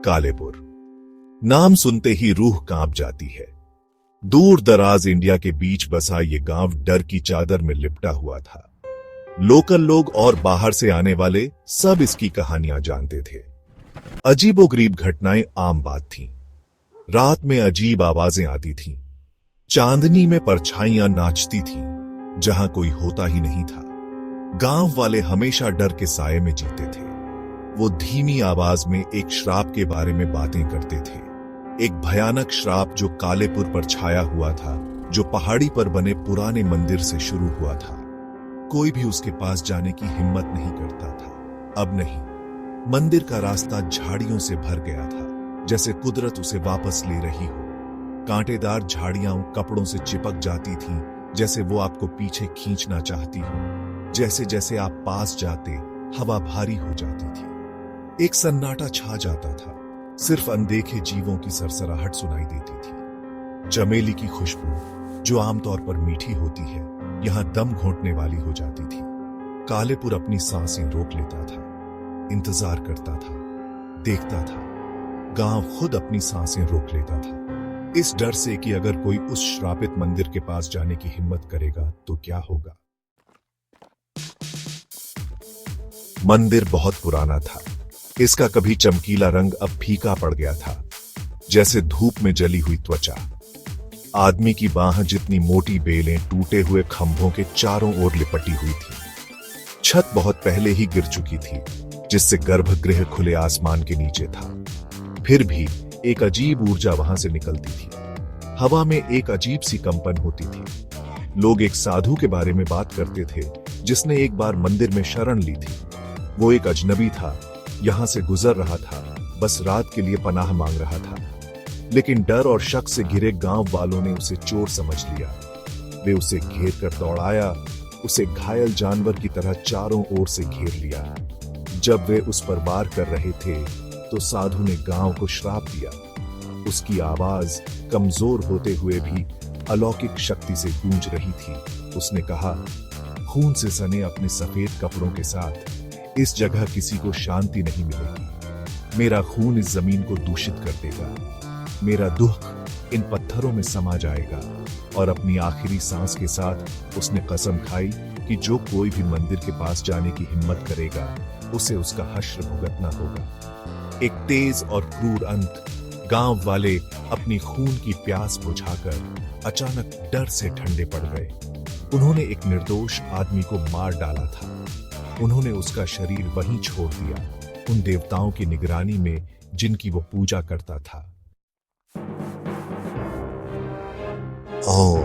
कालेपुर। नाम सुनते ही रूह कांप जाती है। दूर दराज इंडिया के बीच बसा ये गांव डर की चादर में लिपटा हुआ था। लोकल लोग और बाहर से आने वाले सब इसकी कहानियां जानते थे। अजीबोगरीब घटनाएं आम बात थीं। रात में अजीब आवाजें आती थीं। चांदनी में परछाइयां नाचती थीं, जहां कोई होता ही नहीं था। गांव वाले हमेशा डर के साये में जीते थे। वो धीमी आवाज में एक श्राप के बारे में बातें करते थे। एक भयानक श्राप जो कालेपुर पर छाया हुआ था, जो पहाड़ी पर बने पुराने मंदिर से शुरू हुआ था। कोई भी उसके पास जाने की हिम्मत नहीं करता था। अब नहीं, मंदिर का रास्ता झाड़ियों से भर गया था, जैसे कुदरत उसे वापस ले रही हो। कांटेदार झाड़ियां कपड़ों से चिपक जाती थीं, जैसे वो आपको पीछे खींचना चाहती हो। जैसे जैसे आप पास जाते, हवा भारी हो जाती थी। एक सन्नाटा छा जाता था। सिर्फ अनदेखे जीवों की सरसराहट सुनाई देती थी। चमेली की खुशबू, जो आमतौर पर मीठी होती है, यहां दम घोंटने वाली हो जाती थी। कालेपुर अपनी सांसें रोक लेता था, इंतजार करता था, देखता था। गांव खुद अपनी सांसें रोक लेता था, इस डर से कि अगर कोई उस श्रापित मंदिर के पास जाने की हिम्मत करेगा तो क्या होगा। मंदिर बहुत पुराना था। इसका कभी चमकीला रंग अब फीका पड़ गया था, जैसे धूप में जली हुई त्वचा। आदमी की बाह जितनी मोटी बेलें टूटे हुए खंभों के चारों ओर लिपटी हुई थी। छत बहुत पहले ही गिर चुकी थी, जिससे गर्भगृह खुले आसमान के नीचे था। फिर भी एक अजीब ऊर्जा वहां से निकलती थी। हवा में एक अजीब सी कंपन होती थी। लोग एक साधु के बारे में बात करते थे, जिसने एक बार मंदिर में शरण ली थी। वो एक अजनबी था, यहां से गुजर रहा था, बस रात के लिए पनाह मांग रहा था। लेकिन डर और शक से घिरे गांव वालों ने उसे चोर समझ लिया। वे उसे घेर कर दौड़ाया, उसे घायल जानवर की तरह चारों ओर से घेर लिया। जब वे उस पर वार कर रहे थे, तो साधु ने गांव को श्राप दिया। उसकी आवाज कमजोर होते हुए भी अलौकिक शक्ति से गूंज रही थी। उसने कहा, खून से सने अपने सफेद कपड़ों के साथ इस जगह किसी को शांति नहीं मिलेगी। मेरा खून इस जमीन को दूषित कर देगा। मेरा दुख इन पत्थरों में समा जाएगा। और अपनी आखिरी सांस के साथ उसने कसम खाई कि जो कोई भी मंदिर के पास जाने की हिम्मत करेगा, उसे उसका हश्र भुगतना होगा। एक तेज और क्रूर अंत। गांव वाले अपनी खून की प्यास बुझाकर अचानक डर से ठंडे पड़ गए। उन्होंने एक निर्दोष आदमी को मार डाला था। उन्होंने उसका शरीर वहीं छोड़ दिया, उन देवताओं की निगरानी में जिनकी वो पूजा करता था। ओ